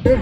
Halo,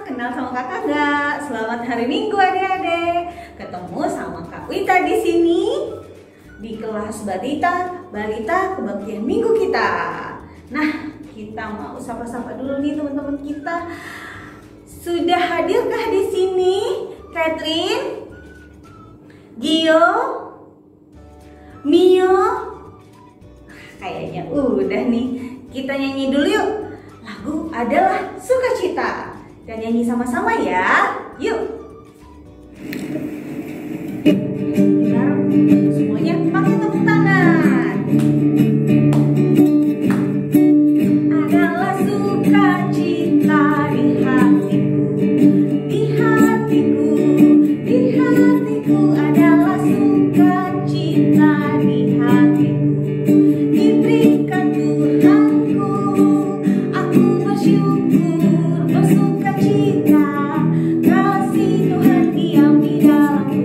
kenal sama kakak nggak? Selamat hari Minggu adik-adik. Ketemu sama Kak Wita di sini di kelas balita kebaktian minggu kita. Nah, kita mau sapa-sapa dulu nih teman-teman kita. Sudah hadirkah di sini Catherine, Gio, Mio? Kayaknya udah nih. Kita nyanyi dulu yuk. Lagu adalah Sukacita. Kita nyanyi sama-sama ya. Yuk. Semuanya pakai tepuk tangan. Adalah sukacita di hatiku, di hatiku, di hatiku. Adalah sukacita di hatiku. Diberikan Tuhanku, aku bersyukur, bersukacita. Kasih Tuhan diam di dalamku.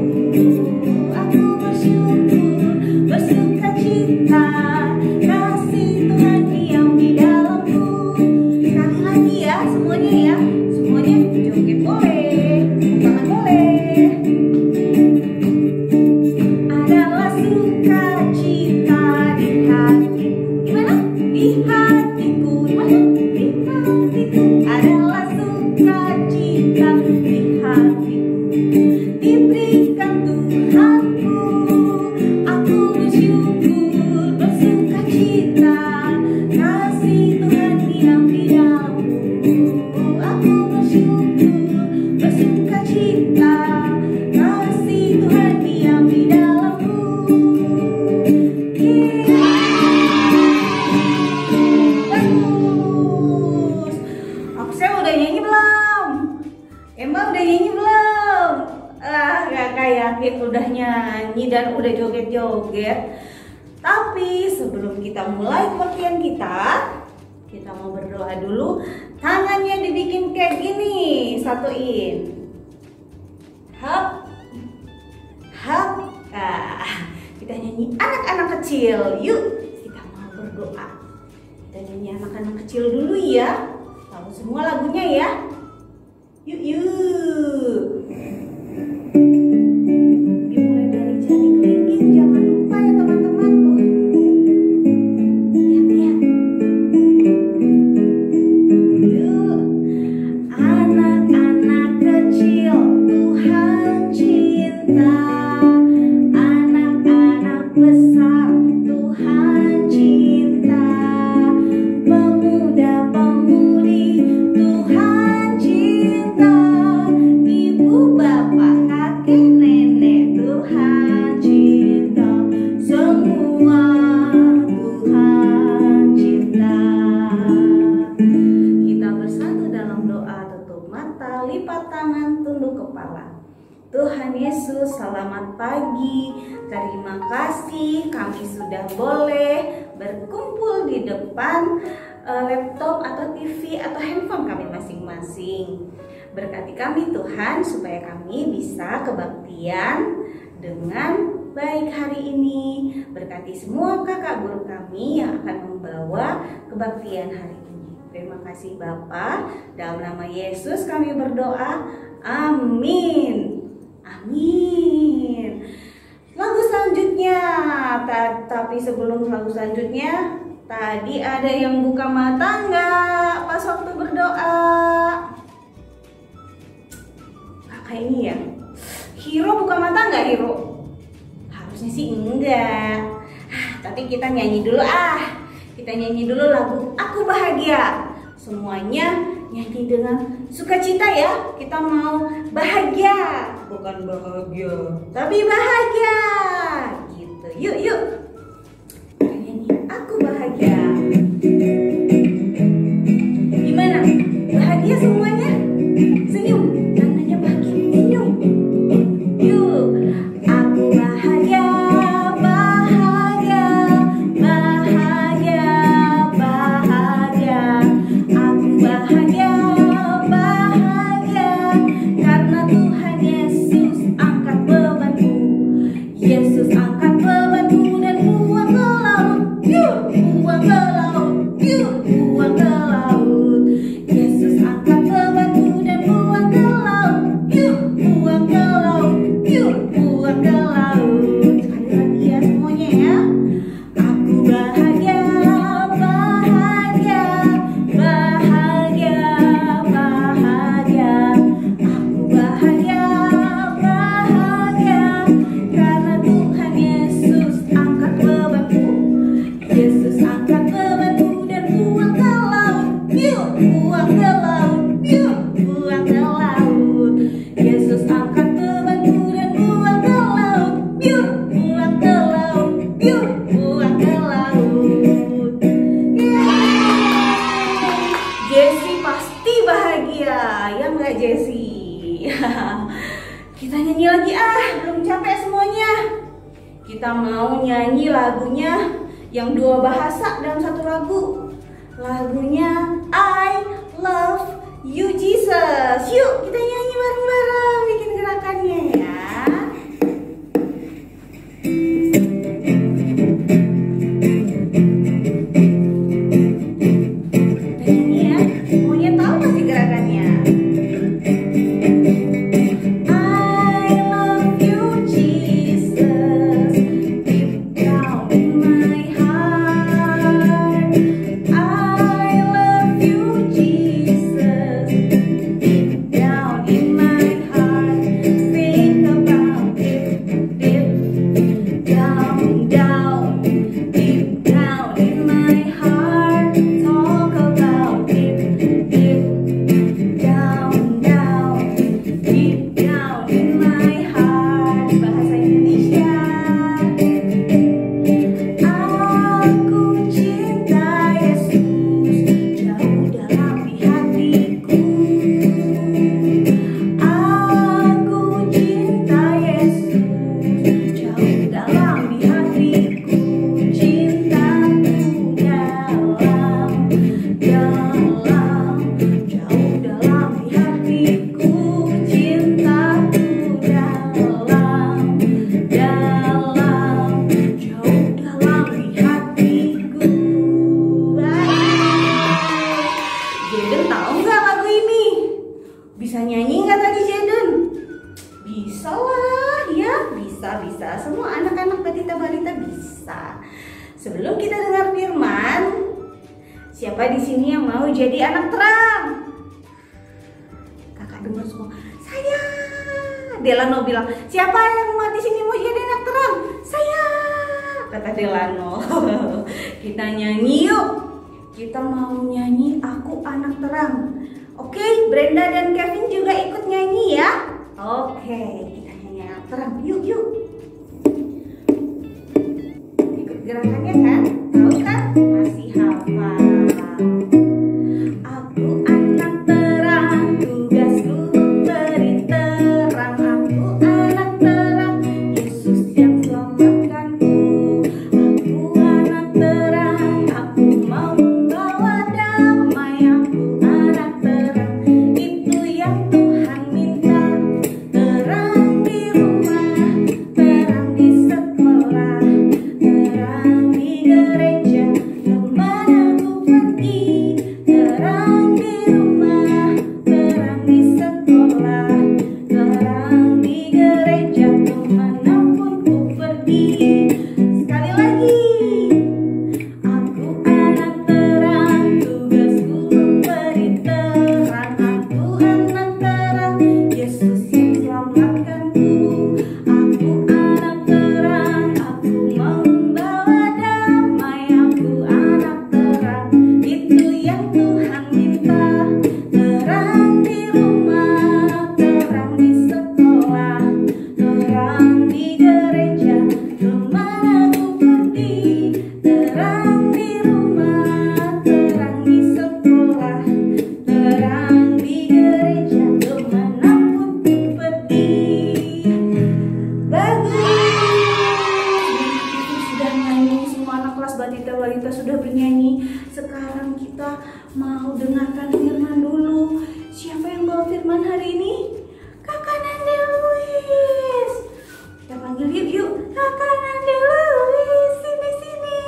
Aku bersyukur, bersukacita. Kasih Tuhan diam di dalamku. Sekali lagi ya, semuanya ya. Semuanya joget boleh, tangan boleh. Adalah sukacita di hatiku. Gimana? Di hatiku. Gimana? Di hatiku. Adalah sukacita di hatiku. Diberikan Tuhanku, aku bersyukur, bersukacita. Kasih Tuhan diam di dalamku. Aku bersyukur, bersukacita. Kasih Tuhan diam di dalamku. Bagus. Saya udah nyanyi belum? Emang udah nyanyi belum? Kakak yakin udah nyanyi dan udah joget-joget. Tapi sebelum kita mulai kebaktian kita mau berdoa dulu. Tangannya dibikin kayak gini, satuin. Hap, hap. Kita nyanyi anak-anak kecil. Yuk, kita mau berdoa. Kita nyanyi anak-anak kecil dulu ya. Tahu semua lagunya ya. Yuk, yuk. Dimulai dari jari kelingking, jangan lupa ya teman-teman tuh. Lihat-lihat. Yuk. Anak-anak kecil Tuhan cinta. Anak-anak besar Tuhan cinta. Pemuda-pemudi Tuhan cinta. Ibu bapak kakek nenek Tuhan cinta. Semua Tuhan cinta. Kita bersatu dalam doa, tutup mata, lipat tangan, tunduk kepala. Tuhan Yesus, selamat pagi. Terima kasih kami sudah boleh berkumpul di depan laptop atau TV atau handphone kami masing-masing. Berkati kami Tuhan supaya kami bisa kebaktian dengan baik hari ini. Berkati semua kakak guru kami yang akan membawa kebaktian hari ini. Terima kasih Bapa, dalam nama Yesus kami berdoa. Amin. Amin. Lagu selanjutnya, tapi sebelum lagu selanjutnya, tadi ada yang buka mata nggak pas waktu berdoa? Kayak ini ya. Hiro buka mata nggak Hiro? Harusnya sih enggak. Tapi kita nyanyi dulu Kita nyanyi dulu lagu Aku Bahagia Semuanya nyanyi dengan sukacita ya. Kita mau bahagia, bukan bahagia, tapi bahagia. Gitu. Yuk, yuk. Nyanyi aku bahagia. Gimana? Bahagia semuanya? Senyum. Tandanya bahagia. Senyum. Yuk. Aku bahagia. Yesus angkat bebanku dan buang ke laut. Yuk, buang ke laut. Yuk, buang ke laut. Yesus angkat bebanku dan buang ke laut. Yuk, buang ke laut. Yuk, buang ke laut. Sekali lagi ya semuanya ya. Aku bahagia, bahagia, bahagia, bahagia. Aku bahagia, bahagia. Karena Tuhan Yesus angkat bebanku. Yesus angkat bebanku dan buang ke laut. Yuk, buang ke laut. Yuk, buang ke laut. Yesus angkat bebanku dan buang ke laut. Yuk, buang ke laut. Yuk, buang ke laut. Yeay! Jessie pasti bahagia, ya nggak Jessie? Kita nyanyi lagi belum capek semuanya. Kita mau nyanyi lagunya yang 2 bahasa dalam satu lagu. Lagunya I Love You Jesus. Yuk kita nyanyi bareng-bareng, bikin gerakannya ya. Kita nyanyi ya, semuanya tahu pasti gerakannya. Bisa nyanyi nggak tadi Jaden? Bisa lah ya, bisa. Semua anak-anak balita bisa. Sebelum kita dengar firman, siapa di sini yang mau jadi anak terang? Kakak dengar semua. Saya. Delano bilang, siapa yang mau di sini mau jadi anak terang? Saya. Kata Delano. Kita nyanyi yuk. Kita mau nyanyi Aku Anak Terang. Oke, Brenda dan Kevin juga ikut nyanyi ya. Oke, kita nyanyi anak terang. Yuk. Ikut gerakannya kan? Tahu kan? Masih hafal. Aku anak terang, tugasku beri terang. Aku anak terang, Yesus yang selamatkanku. Aku anak terang, aku mau membawa damai. Aku anak terang, itu yang Tuhan minta. Terang di rumah, terang di sekolah, terang di gereja. dengarkan firman dulu. Siapa yang bawa firman hari ini? Kakak Nande Luis. Kita panggil yuk. Kakak Nande Luis, sini.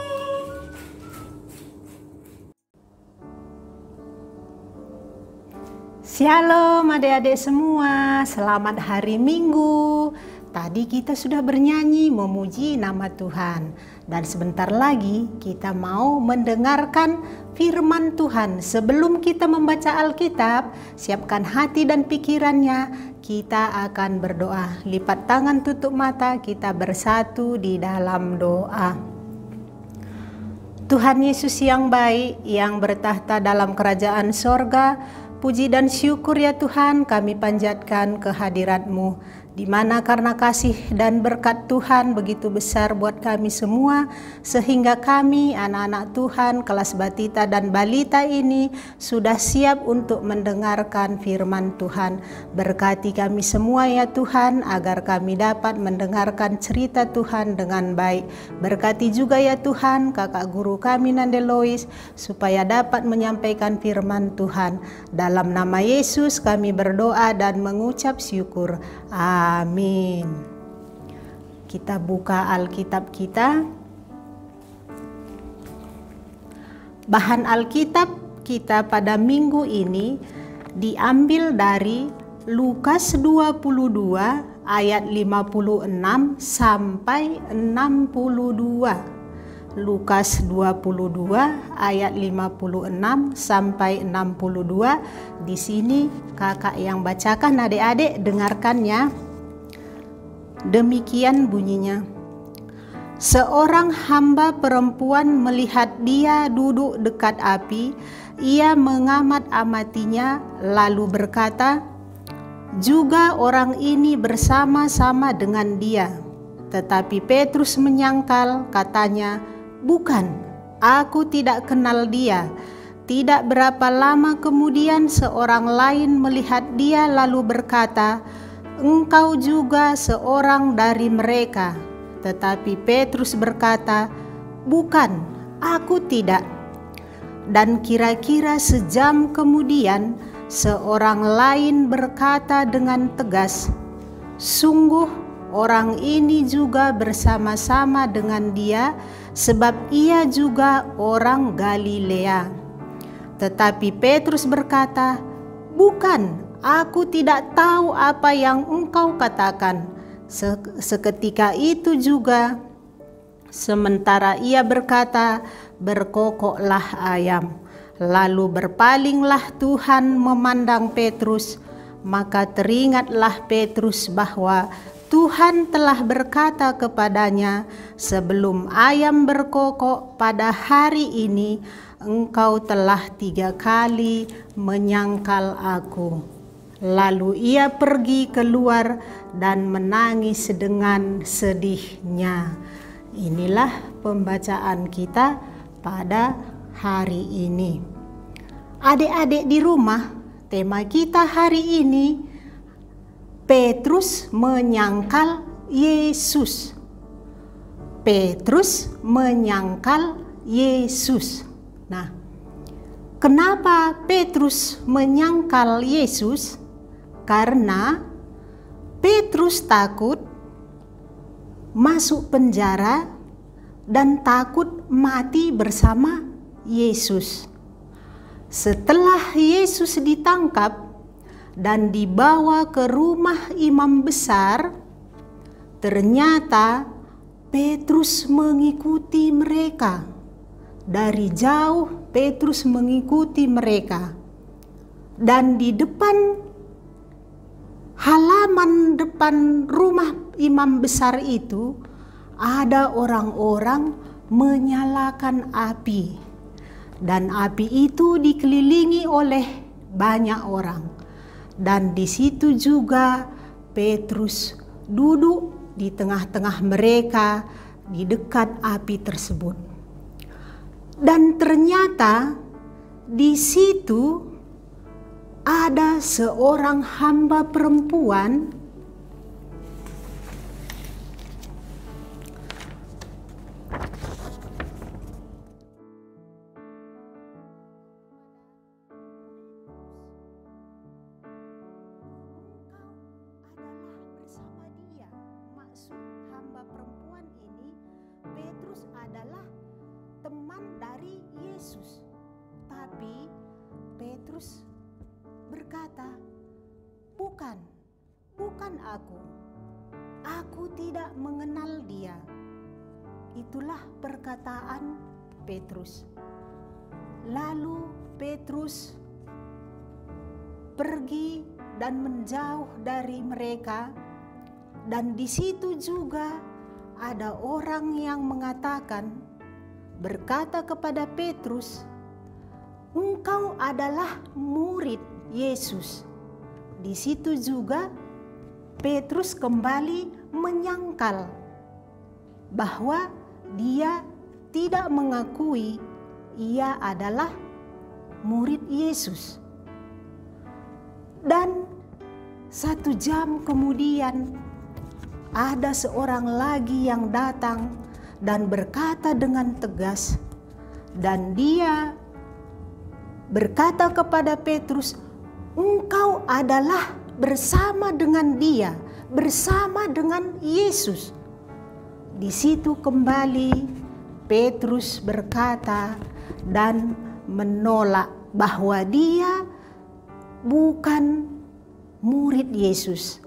Shalom adik-adik semua, selamat hari Minggu. Tadi kita sudah bernyanyi memuji nama Tuhan. Dan sebentar lagi kita mau mendengarkan firman Tuhan. Sebelum kita membaca Alkitab, siapkan hati dan pikirannya. Kita akan berdoa. Lipat tangan, tutup mata, kita bersatu di dalam doa. Tuhan Yesus yang baik, yang bertahta dalam kerajaan sorga, puji dan syukur ya Tuhan kami panjatkan kehadirat-Mu, di mana karena kasih dan berkat Tuhan begitu besar buat kami semua, sehingga kami anak-anak Tuhan kelas batita dan balita ini sudah siap untuk mendengarkan firman Tuhan. Berkati kami semua ya Tuhan, agar kami dapat mendengarkan cerita Tuhan dengan baik. Berkati juga ya Tuhan kakak guru kami Nande Lois, supaya dapat menyampaikan firman Tuhan. Dalam nama Yesus kami berdoa dan mengucap syukur. Amin. Kita buka Alkitab kita. Bahan Alkitab kita pada minggu ini diambil dari Lukas 22 ayat 56 sampai 62. Lukas 22 ayat 56 sampai 62. Di sini kakak yang bacakan, adik-adik dengarkan ya. Demikian bunyinya. Seorang hamba perempuan melihat dia duduk dekat api. Ia mengamat-amatinya lalu berkata, juga orang ini bersama-sama dengan dia. Tetapi Petrus menyangkal, katanya, bukan, aku tidak kenal dia. Tidak berapa lama kemudian seorang lain melihat dia lalu berkata, engkau juga seorang dari mereka. Tetapi Petrus berkata, bukan, aku tidak. Dan kira-kira sejam kemudian seorang lain berkata dengan tegas, sungguh orang ini juga bersama-sama dengan dia, sebab ia juga orang Galilea. Tetapi Petrus berkata, bukan, aku tidak tahu apa yang engkau katakan. Seketika itu juga, sementara ia berkata, berkokoklah ayam. Lalu berpalinglah Tuhan memandang Petrus. Maka teringatlah Petrus bahwa Tuhan telah berkata kepadanya, sebelum ayam berkokok pada hari ini, engkau telah 3 kali menyangkal aku. Lalu ia pergi keluar dan menangis dengan sedihnya. Inilah pembacaan kita pada hari ini. Adik-adik di rumah, tema kita hari ini, Petrus menyangkal Yesus. Petrus menyangkal Yesus. Nah, kenapa Petrus menyangkal Yesus? Karena Petrus takut masuk penjara dan takut mati bersama Yesus. Setelah Yesus ditangkap dan dibawa ke rumah imam besar, ternyata Petrus mengikuti mereka. Dari jauh Petrus mengikuti mereka. Dan di depan halaman depan rumah imam besar itu ada orang-orang menyalakan api. Dan api itu dikelilingi oleh banyak orang. Dan di situ juga Petrus duduk di tengah-tengah mereka di dekat api tersebut. Dan ternyata di situ ada seorang hamba perempuan Petrus adalah teman dari Yesus. Tapi Petrus berkata, bukan aku. Aku tidak mengenal dia. Itulah perkataan Petrus. Lalu Petrus pergi dan menjauh dari mereka, dan di situ juga ada orang yang berkata kepada Petrus, engkau adalah murid Yesus. Di situ juga Petrus kembali menyangkal bahwa dia tidak mengakui ia adalah murid Yesus. Dan 1 jam kemudian ada seorang lagi yang datang dan berkata dengan tegas, dan dia berkata kepada Petrus, engkau adalah bersama dengan dia, bersama dengan Yesus. Di situ kembali Petrus berkata dan menolak bahwa dia bukan murid Yesus.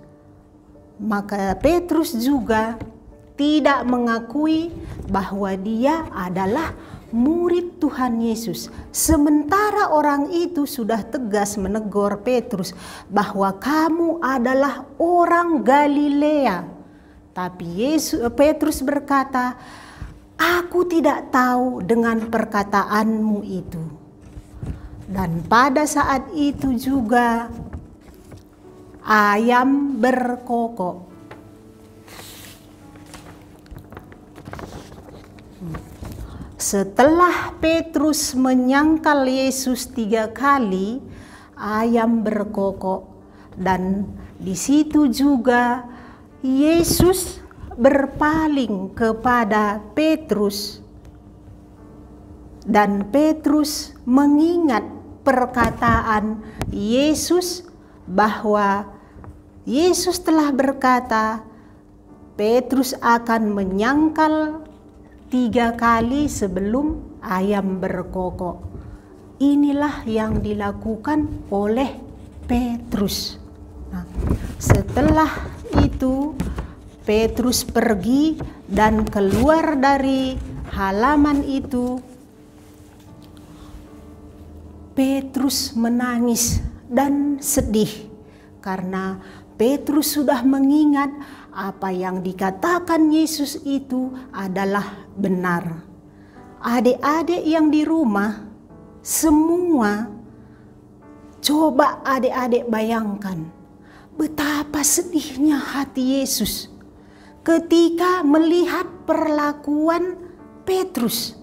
Maka Petrus juga tidak mengakui bahwa dia adalah murid Tuhan Yesus. Sementara orang itu sudah tegas menegur Petrus bahwa kamu adalah orang Galilea. Tapi Petrus berkata, aku tidak tahu dengan perkataanmu itu. Dan pada saat itu juga ayam berkokok. Setelah Petrus menyangkal Yesus 3 kali, ayam berkokok, dan di situ juga Yesus berpaling kepada Petrus, dan Petrus mengingat perkataan Yesus bahwa Yesus telah berkata Petrus akan menyangkal 3 kali sebelum ayam berkokok. Inilah yang dilakukan oleh Petrus. Nah, setelah itu Petrus pergi dan keluar dari halaman itu. Petrus menangis dan sedih karena Petrus sudah mengingat apa yang dikatakan Yesus itu adalah benar. Adik-adik yang di rumah semua, coba adik-adik bayangkan betapa sedihnya hati Yesus ketika melihat perlakuan Petrus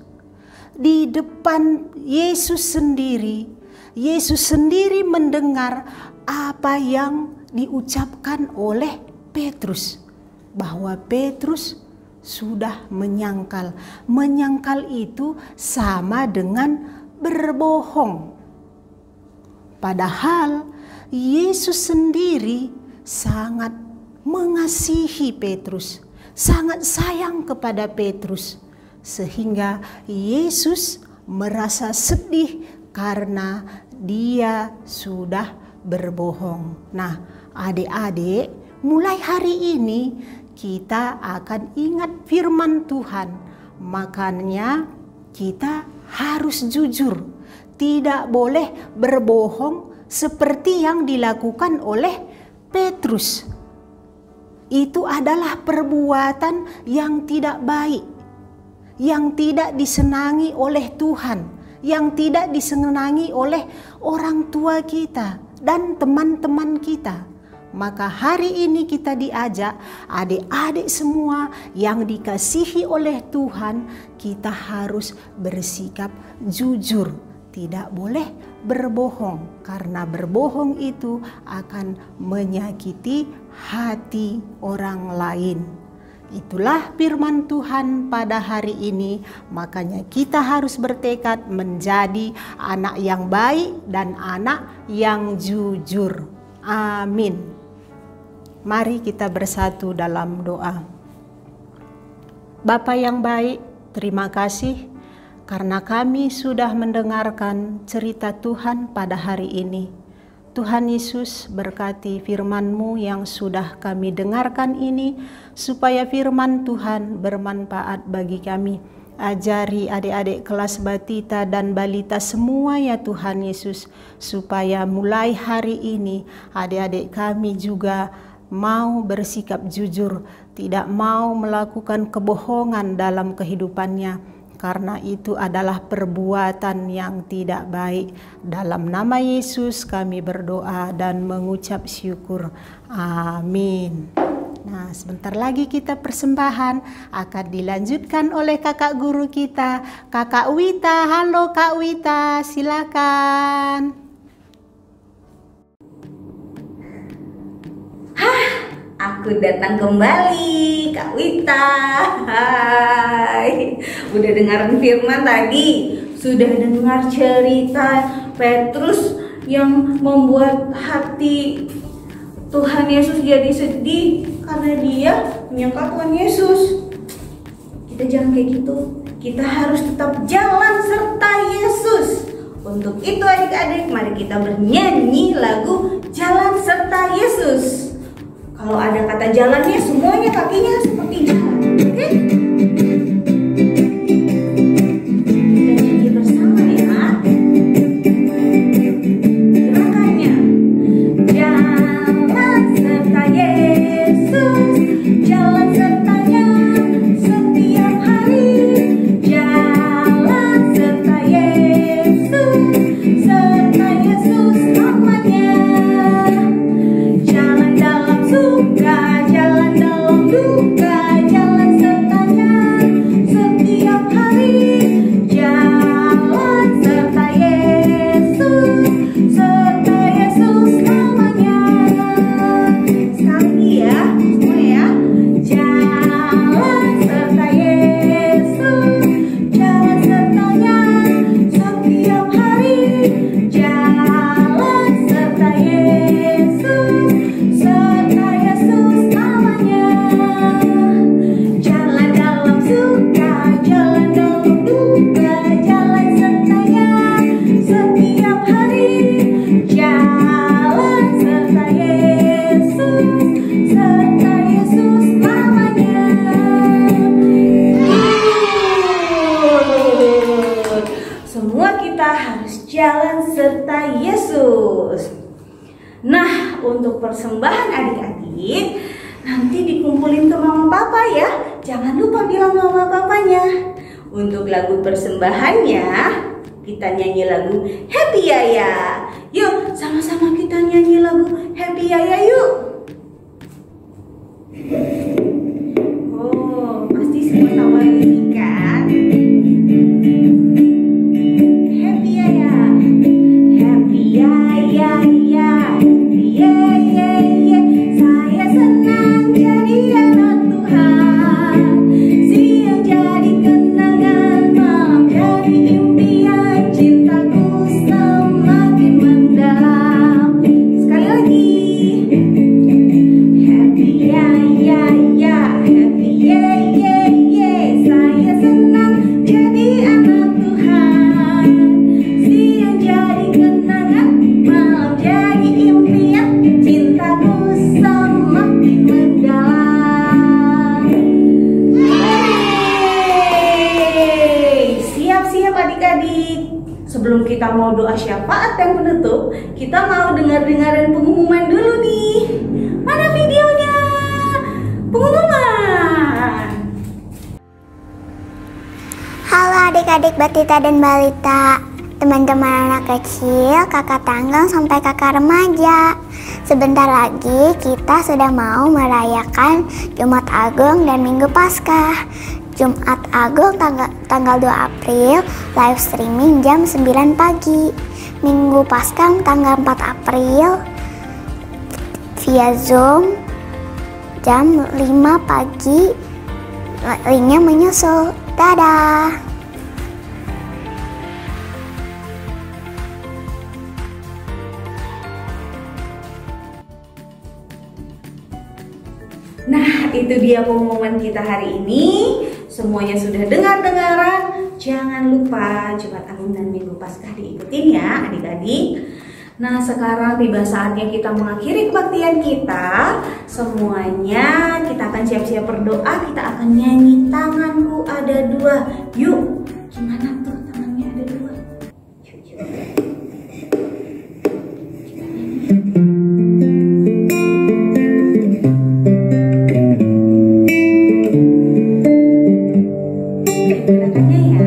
di depan Yesus sendiri. Yesus sendiri mendengar apa yang diucapkan oleh Petrus, bahwa Petrus sudah menyangkal. Menyangkal itu sama dengan berbohong. Padahal Yesus sendiri sangat mengasihi Petrus, sangat sayang kepada Petrus, sehingga Yesus merasa sedih karena dia sudah berbohong. Nah, adik-adik, mulai hari ini kita akan ingat firman Tuhan. Makanya kita harus jujur, tidak boleh berbohong seperti yang dilakukan oleh Petrus. Itu adalah perbuatan yang tidak baik, yang tidak disenangi oleh Tuhan, yang tidak disenangi oleh orang tua kita dan teman-teman kita. Maka hari ini kita diajak, adik-adik semua yang dikasihi oleh Tuhan, kita harus bersikap jujur, tidak boleh berbohong, karena berbohong itu akan menyakiti hati orang lain. Itulah firman Tuhan pada hari ini. Makanya kita harus bertekad menjadi anak yang baik dan anak yang jujur. Amin. Mari kita bersatu dalam doa. Bapa yang baik, Terima kasih karena kami sudah mendengarkan cerita Tuhan pada hari ini. Tuhan Yesus, berkati firman-Mu yang sudah kami dengarkan ini, supaya firman Tuhan bermanfaat bagi kami. Ajari adik-adik kelas batita dan balita semua ya Tuhan Yesus, supaya mulai hari ini adik-adik kami juga mau bersikap jujur, tidak mau melakukan kebohongan dalam kehidupannya, karena itu adalah perbuatan yang tidak baik. Dalam nama Yesus kami berdoa dan mengucap syukur. Amin. Nah, sebentar lagi kita persembahan akan dilanjutkan oleh kakak guru kita, Kakak Wita. Halo Kak Wita, silakan. Aku datang kembali, Kak Wita. Hai. Udah dengar firman tadi? Sudah dengar cerita Petrus yang membuat hati Tuhan Yesus jadi sedih karena dia menyangkal Tuhan Yesus. Kita jangan kayak gitu. Kita harus tetap jalan serta Yesus. Untuk itu adik-adik, mari kita bernyanyi lagu Jalan Serta Yesus. Kalau ada kata jalannya, semuanya kakinya seperti jalan, oke? Kita nyanyi bersama ya. Gerakannya. Jalan serta Yesus, jalan sertanya setiap hari. Jalan serta Yesus selamanya. Jalan dalam suka, jalan dalam duka, jalan sertanya setiap hari. Jalan serta Yesus selamanya. Sekali ya, semua ya. Jalan serta Yesus, jalan sertanya setiap hari. Jalan serta Yesus selamanya. Jalan dalam suka, jalan dalam duka, jalan sertanya setiap hari. Jalan serta Yesus selamanya. Semua kita harus jalan serta Yesus. Nah, untuk persembahan adik-adik nanti dikumpulin ke mama papa ya. Jangan lupa bilang mama papanya. Untuk lagu persembahannya kita nyanyi lagu Happy Yaya. Yuk, sama-sama kita nyanyi lagu Happy Yaya yuk. Oh, pasti semua tahu lagu ini kan? Happy Yaya. Happy Yaya ya. Saya senang jadi anak Tuhan. Siang jadi kenangan, malam jadi impian. Cintaku semakin mendalam. Sekali lagi. Happy ya, happy saya senang jadi anak Tuhan. Siang jadi kenangan, malam jadi impian. Cintaku semakin mendalam. Siap-siap adik-adik. Sebelum kita mau doa syafaat yang penutup, kita mau dengar-dengaran pengumuman dulu nih. Mana videonya? Pengumuman. Halo adik-adik batita dan balita, teman-teman anak kecil, kakak tanggang sampai kakak remaja. Sebentar lagi kita sudah mau merayakan Jumat Agung dan Minggu Paskah. Jumat Agung tanggal 2 April live streaming jam 9 pagi. Minggu Paskah tanggal 4 April via Zoom jam 5 pagi. Linknya menyusul. Dadah. Nah, itu dia pengumuman kita hari ini. semuanya sudah dengar-dengaran, jangan lupa Jumat Agung dan Minggu Paskah diikutin ya adik-adik. Nah, sekarang tiba saatnya kita mengakhiri kebaktian kita. Semuanya kita akan siap-siap berdoa. Kita akan nyanyi tanganku ada dua. Yuk, gimana tuh tangannya ada dua? Yuk, yuk. Gerakannya ya.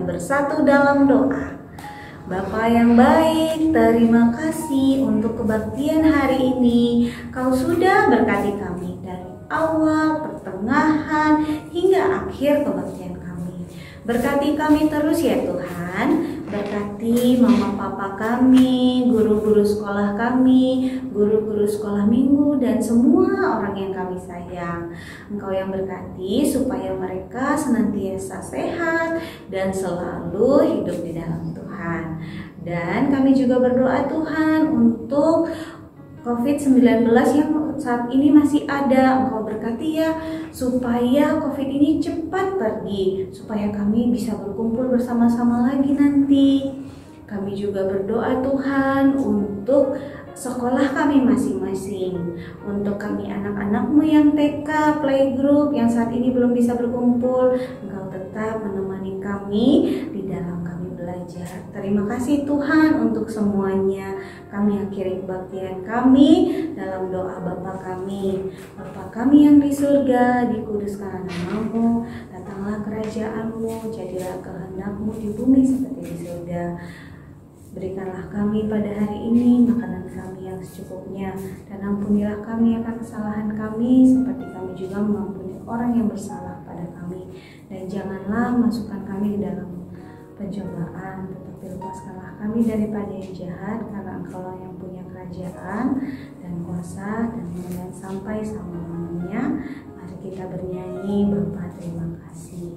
Bersatu dalam doa. Bapa yang baik, terima kasih untuk kebaktian hari ini. Kau sudah berkati kami dari awal, pertengahan, hingga akhir kebaktian kami. Berkati kami terus ya Tuhan. Berkati mama papa kami, guru-guru sekolah kami, guru-guru sekolah minggu, dan semua orang yang kami sayang. Engkau yang berkati supaya mereka senantiasa sehat dan selalu hidup di dalam Tuhan. Dan kami juga berdoa Tuhan untuk COVID-19 yang saat ini masih ada. Engkau berkati ya supaya COVID ini cepat pergi, supaya kami bisa berkumpul bersama-sama lagi nanti. Kami juga berdoa Tuhan untuk sekolah kami masing-masing, untuk kami anak-anakmu yang TK, playgroup yang saat ini belum bisa berkumpul. Engkau tetap menemani kami di dalam kami belajar. Terima kasih Tuhan untuk semuanya. Kami akhiri kebaktian kami dalam doa Bapa kami. Bapa kami yang di surga, dikuduskanlah nama-Mu, datanglah kerajaan-Mu, jadilah kehendak-Mu di bumi seperti di surga. Berikanlah kami pada hari ini makanan kami yang secukupnya, dan ampunilah kami akan kesalahan kami seperti kami juga mengampuni orang yang bersalah pada kami. Dan janganlah masukkan kami ke dalam pencobaan, tetapi lepaskanlah kami daripada yang jahat, karena Engkaulah yang punya kerajaan dan kuasa dan kemuliaan sampai selama-lamanya. Mari kita bernyanyi, Bapa terima kasih.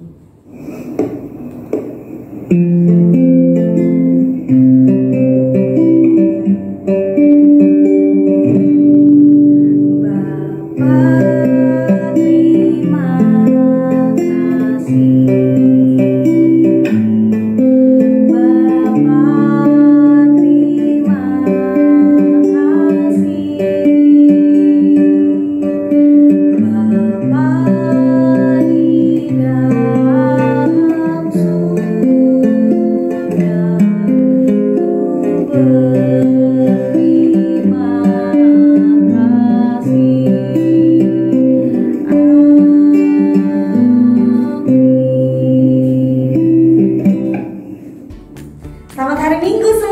Selamat hari Minggu.